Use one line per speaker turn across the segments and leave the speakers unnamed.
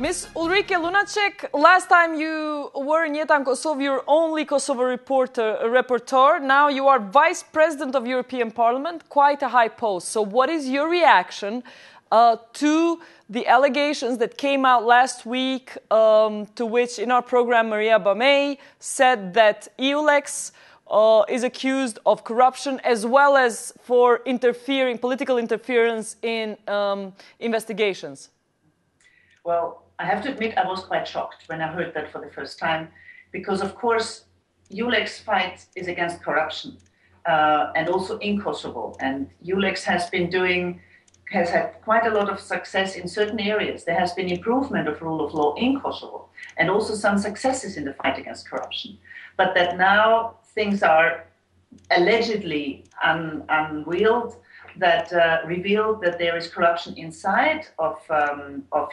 Ms. Ulrike Lunacek, last time you were in Jeta in Kosovo, you were only Kosovo reporter. Now you are Vice President of European Parliament, quite a high post. So what is your reaction to the allegations that came out last week, to which in our program Maria Bamei said that EULEX is accused of corruption as well as for political interference in investigations?
Well, I have to admit I was quite shocked when I heard that for the first time, because of course EULEX fight is against corruption and also in Kosovo, and EULEX has had quite a lot of success in certain areas. There has been improvement of rule of law in Kosovo and also some successes in the fight against corruption, but that now things are allegedly unveiled that revealed that there is corruption inside of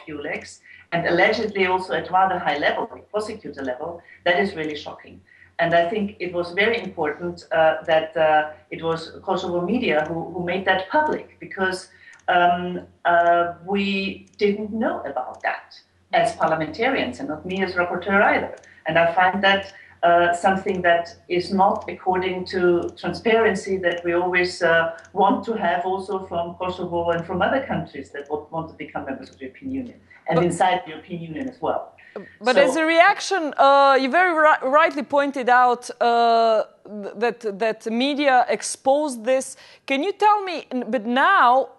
EULEX, and allegedly also at rather high level, prosecutor level. That is really shocking. And I think it was very important that it was Kosovo media who made that public, because we didn't know about that as parliamentarians, and not me as rapporteur either. And I find that something that is not according to transparency that we always want to have also from Kosovo and from other countries that want to become members of the European Union, and inside the European Union as well.
But as a reaction, you very rightly pointed out that media exposed this. Can you tell me, but now,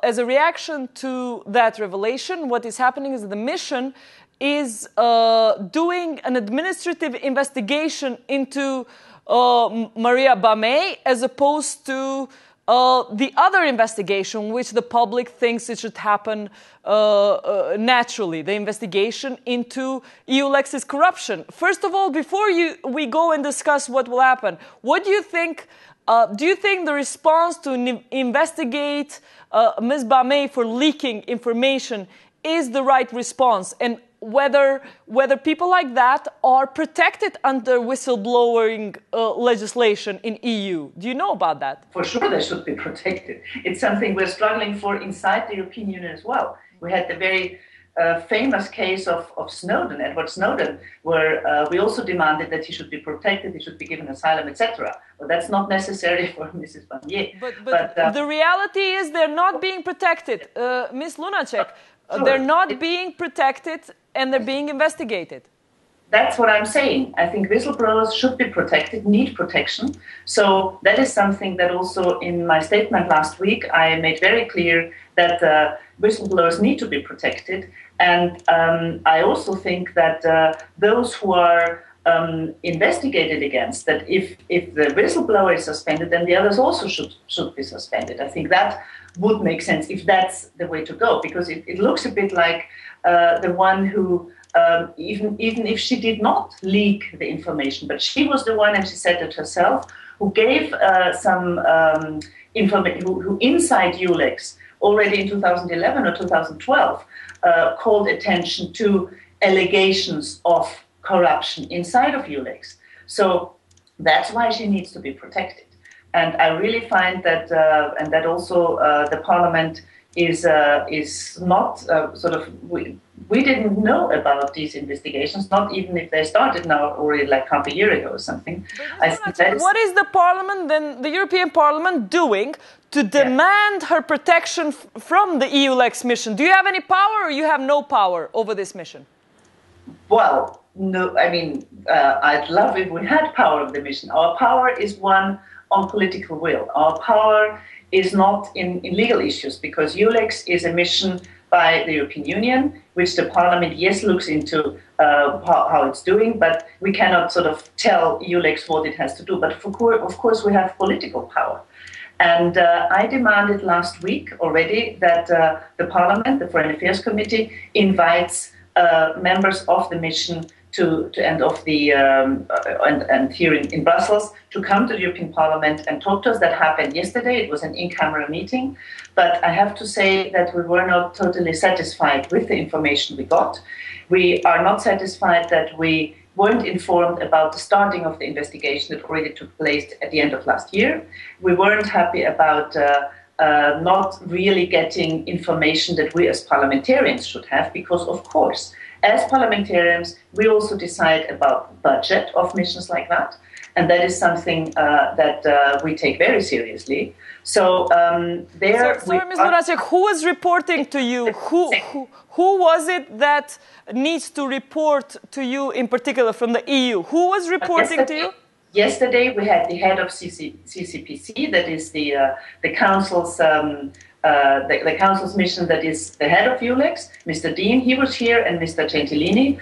as a reaction to that revelation, what is happening is the mission is doing an administrative investigation into Maria Bamei, as opposed to the other investigation, which the public thinks it should happen naturally, the investigation into EULEX's corruption. First of all, before we go and discuss what will happen, what do you think? Do you think the response to investigate Ms. Bamei for leaking information is the right response, and whether people like that are protected under whistleblowing legislation in EU? Do you know about that?
For sure they should be protected. It's something we're struggling for inside the European Union as well. We had the very famous case of Snowden, Edward Snowden, where we also demanded that he should be protected, he should be given asylum, etc. Well, that's not necessary for Mrs. Bamei.
But the reality is they're not being protected. Ms. Lunacek, sure. They're not being protected and they're being investigated.
That's what I'm saying. I think whistleblowers should be protected, need protection. So that is something that also in my statement last week, I made very clear that whistleblowers need to be protected. And I also think that those who are investigated against, that if the whistleblower is suspended, then the others also should be suspended. I think that would make sense if that's the way to go, because it looks a bit like the one who, even if she did not leak the information, but she was the one, and she said it herself, who gave some information, who inside EULEX already in 2011 or 2012 called attention to allegations of corruption inside of EULEX. So that's why she needs to be protected. And I really find that, and that also the Parliament is not we didn't know about these investigations, not even if they started now already like half a year ago or something.
What is the Parliament, then the European Parliament, doing to demand her protection from the EULEX mission? Do you have any power, or you have no power over this mission?
Well, no, I mean, I'd love if we had power of the mission. Our power is one on political will. Our power is not in legal issues, because EULEX is a mission by the European Union, which the Parliament, yes, looks into how it's doing, but we cannot sort of tell EULEX what it has to do. But of course, we have political power. And I demanded last week already that the Parliament, the Foreign Affairs Committee, invites members of the mission and here in Brussels, to come to the European Parliament and talk to us. That happened yesterday. It was an in-camera meeting. But I have to say that we were not totally satisfied with the information we got. We are not satisfied that we weren't informed about the starting of the investigation that already took place at the end of last year. We weren't happy about not really getting information that we as parliamentarians should have, because, of course, as parliamentarians, we also decide about budget of missions like that. And that is something that we take very seriously. So there.
Sorry, Ms. Lunacek, who is reporting to you? Who was it that needs to report to you in particular from the EU? Who was reporting to you?
Yesterday we had the head of CCPC, that is the council's the council's mission, that is the head of ULEX, Mr. Dean. He was here, and Mr. Gentilini,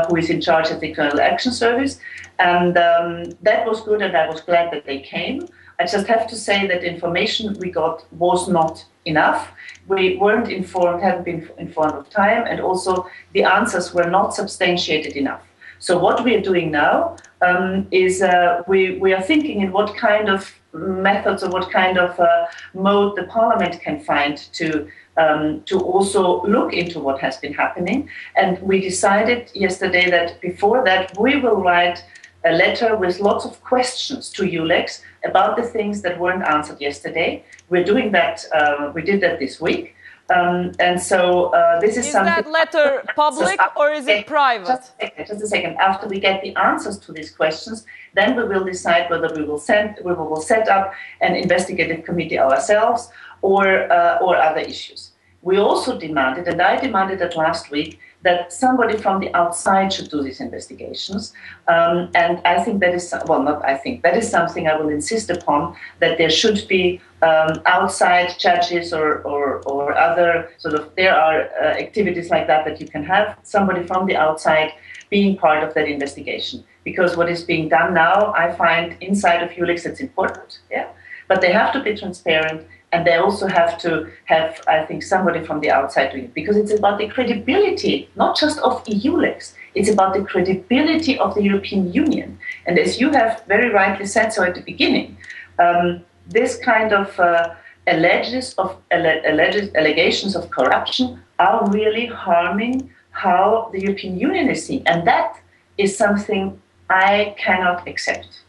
who is in charge of the External Action Service, and that was good, and I was glad that they came. I just have to say that the information we got was not enough. We weren't informed, hadn't been informed of time, and also the answers were not substantiated enough. So what we are doing now is we are thinking in what kind of methods or what kind of mode the Parliament can find to also look into what has been happening. And we decided yesterday that before that we will write a letter with lots of questions to ULEX about the things that weren't answered yesterday. We're doing that. We did that this week. And so this is something.
Is that letter public or is it private?
Just a second. After we get the answers to these questions, then we will decide whether we will set up an investigative committee ourselves or other issues. We also demanded, and I demanded it last week, that somebody from the outside should do these investigations. And I think that is, that is something I will insist upon, that there should be outside judges or other there are activities like that you can have somebody from the outside being part of that investigation. Because what is being done now, I find inside of ULEX, it's important, yeah. But they have to be transparent, and they also have to have, I think, somebody from the outside doing it, because it's about the credibility, not just of EULEX, it's about the credibility of the European Union. And as you have very rightly said so at the beginning, this kind of allegations of corruption are really harming how the European Union is seen. And that is something I cannot accept.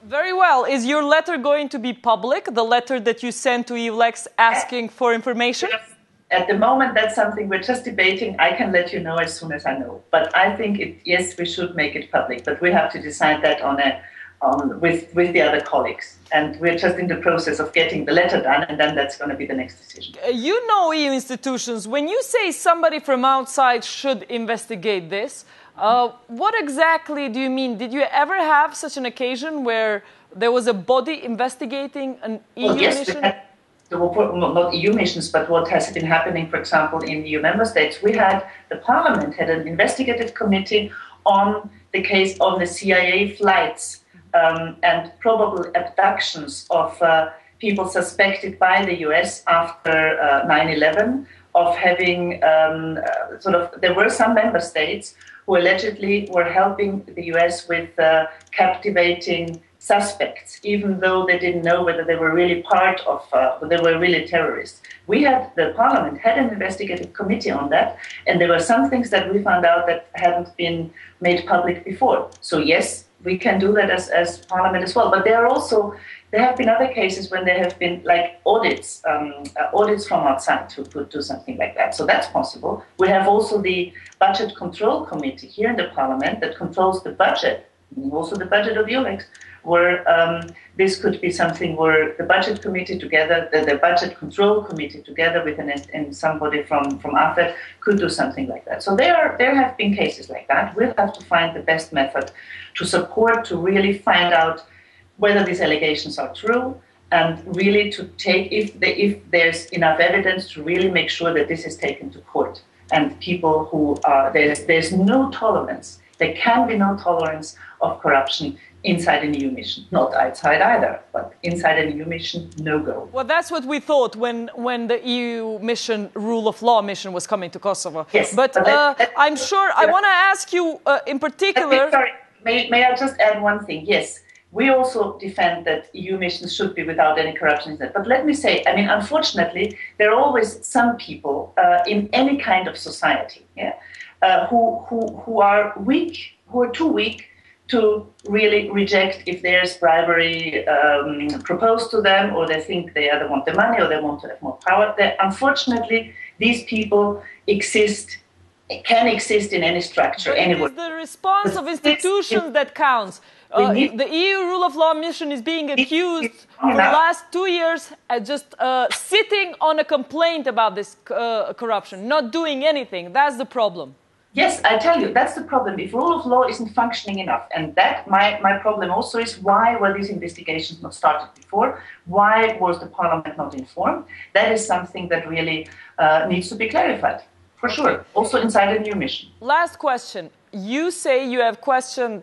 Very well. Is your letter going to be public, the letter that you sent to EULEX asking for information?
At the moment, that's something we're just debating. I can let you know as soon as I know. But I think, yes, we should make it public. But we have to decide that with the other colleagues. And we're just in the process of getting the letter done, and then that's going to be the next decision.
You know EU institutions. When you say somebody from outside should investigate this, what exactly do you mean? Did you ever have such an occasion where there was a body investigating an EU mission?
Not EU missions, but what has been happening, for example, in EU member states. The Parliament had an investigative committee on the case of the CIA flights and probable abductions of people suspected by the US after 9/11 of having there were some member states who allegedly were helping the US with captivating suspects, even though they didn't know whether they were really part of, they were really terrorists. The Parliament had an investigative committee on that, and there were some things that we found out that hadn't been made public before. So yes, we can do that as Parliament as well. But there have been other cases when there have been like audits from outside to do something like that. So that's possible. We have also the Budget Control Committee here in the Parliament that controls the budget, also the budget of ULEX, where this could be something where the Budget Committee together, the Budget Control Committee together with somebody from AFET could do something like that. So there have been cases like that. We'll have to find the best method to support, to really find out whether these allegations are true, and really to take, if there's enough evidence, to really make sure that this is taken to court. And people who are, there's no tolerance, there can be no tolerance of corruption inside an EU mission. Not outside either, but inside an EU mission, no go.
Well, that's what we thought when the EU mission, rule of law mission, was coming to Kosovo.
Yes,
but I'm sure, I want to ask you in particular...
Sorry, may I just add one thing? Yes. We also defend that EU missions should be without any corruption. But let me say, I mean, unfortunately, there are always some people in any kind of society who are weak, who are too weak to really reject if there's bribery proposed to them, or they think they either want the money or they want to have more power. Unfortunately, these people can exist in any structure, anywhere.
It is the response of institutions that counts. The EU rule of law mission is being accused for the last 2 years at just sitting on a complaint about this corruption, not doing anything. That's the problem.
Yes, I tell you, that's the problem. If rule of law isn't functioning enough, and that my problem also is, why were these investigations not started before? Why was the parliament not informed? That is something that really needs to be clarified, for sure, also inside a new mission.
Last question. You say you have questioned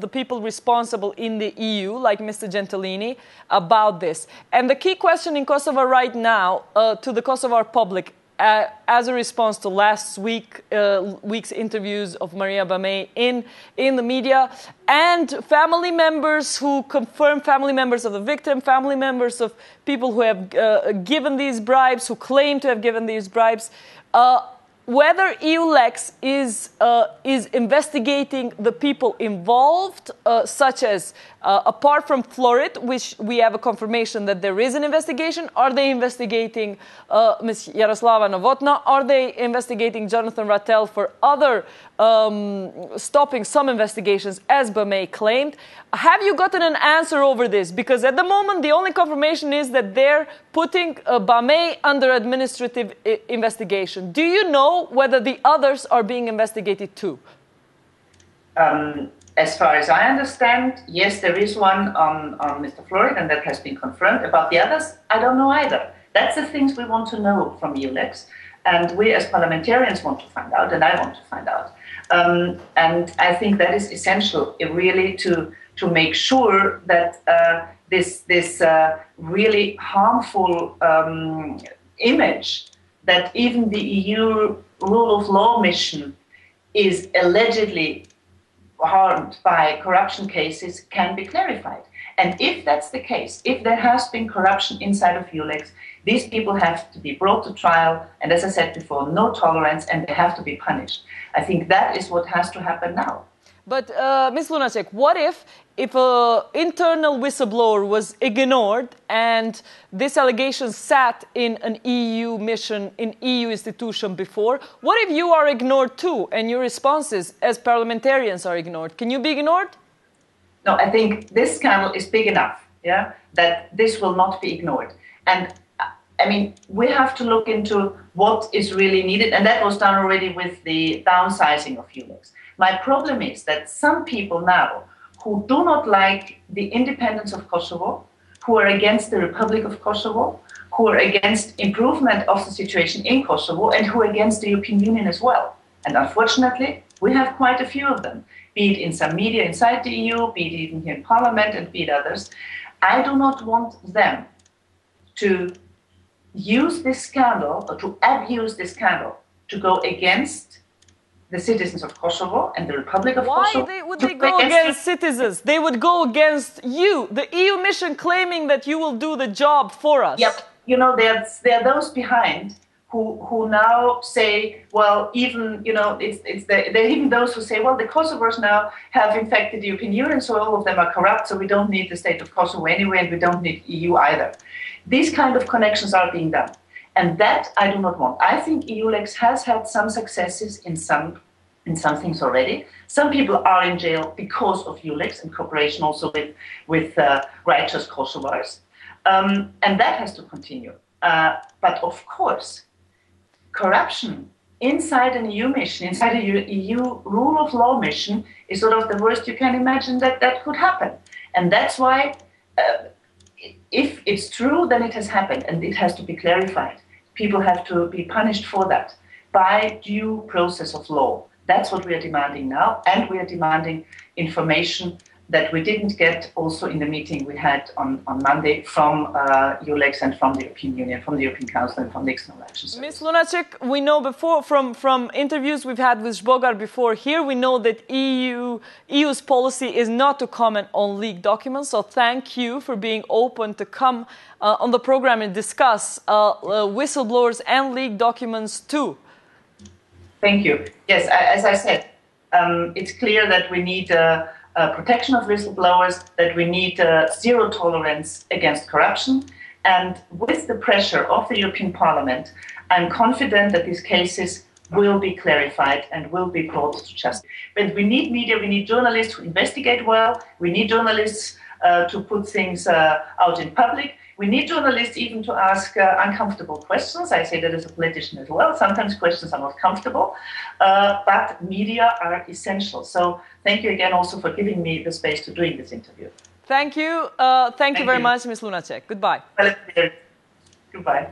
the people responsible in the EU, like Mr. Gentilini, about this. And the key question in Kosovo right now to the Kosovar public, as a response to last week's interviews of Maria Bamej in the media, and family members who confirm, family members of the victim, family members of people who have given these bribes, who claim to have given these bribes, whether EULEX is investigating the people involved, such as, apart from Florit, which we have a confirmation that there is an investigation, are they investigating Ms. Jaroslava Novotna? Are they investigating Jonathan Rattel for other stopping some investigations, as Bamej claimed? Have you gotten an answer over this? Because at the moment, the only confirmation is that they're putting Bamej under administrative investigation. Do you know whether the others are being investigated too?
As far as I understand, yes, there is one on Mr. Florit, and that has been confirmed. About the others, I don't know either. That's the things we want to know from EULEX, and we as parliamentarians want to find out, and I want to find out. And I think that is essential, really, to make sure that this really harmful image that even the EU rule of law mission is allegedly harmed by corruption cases can be clarified. And if that's the case, if there has been corruption inside of EULEX, these people have to be brought to trial, and as I said before, no tolerance, and they have to be punished. I think that is what has to happen now.
But Ms. Lunacek, what if an internal whistleblower was ignored and this allegation sat in an EU mission, in EU institution before? What if you are ignored too, and your responses as parliamentarians are ignored? Can you be ignored?
No, I think this scandal is big enough, that this will not be ignored. And I mean, we have to look into what is really needed, and that was done already with the downsizing of EULEX. My problem is that some people now who do not like the independence of Kosovo, who are against the Republic of Kosovo, who are against improvement of the situation in Kosovo, and who are against the European Union as well. And unfortunately, we have quite a few of them, be it in some media inside the EU, be it even here in Parliament, and be it others. I do not want them to use this scandal, or to abuse this scandal, to go against the citizens of Kosovo and the Republic of Kosovo.
Why would they go against citizens? They would go against you, the EU mission, claiming that you will do the job for us.
Yep. You know, there are those behind who now say, well, even, you know, there are even those who say, well, the Kosovars now have infected the European Union, so all of them are corrupt, so we don't need the state of Kosovo anyway, and we don't need EU either. These kind of connections are being done. And that I do not want. I think EULEX has had some successes in some things already. Some people are in jail because of EULEX and cooperation also with righteous Kosovars. And that has to continue. But of course, corruption inside an EU mission, inside a EU rule of law mission, is sort of the worst you can imagine that could happen. And that's why if it's true, then it has happened, and it has to be clarified. People have to be punished for that by due process of law. That's what we are demanding now, and we are demanding information that we didn't get also in the meeting we had on Monday from EULEX and from the European Union, from the European Council and from the External Action Service.
Ms. Lunacek, we know before from interviews we've had with Bogar before here, we know that EU's policy is not to comment on leaked documents, so thank you for being open to come on the program and discuss whistleblowers and leaked documents too.
Thank you. Yes, as I said, it's clear that we need protection of whistleblowers, that we need zero tolerance against corruption. And with the pressure of the European Parliament, I'm confident that these cases will be clarified and will be brought to justice. But we need media, we need journalists who investigate well, we need journalists to put things out in public. We need journalists even to ask uncomfortable questions. I say that as a politician as well. Sometimes questions are not comfortable, but media are essential. So thank you again also for giving me the space to doing this interview.
Thank you. Thank you very much, Ms. Lunacek. Goodbye.
Goodbye.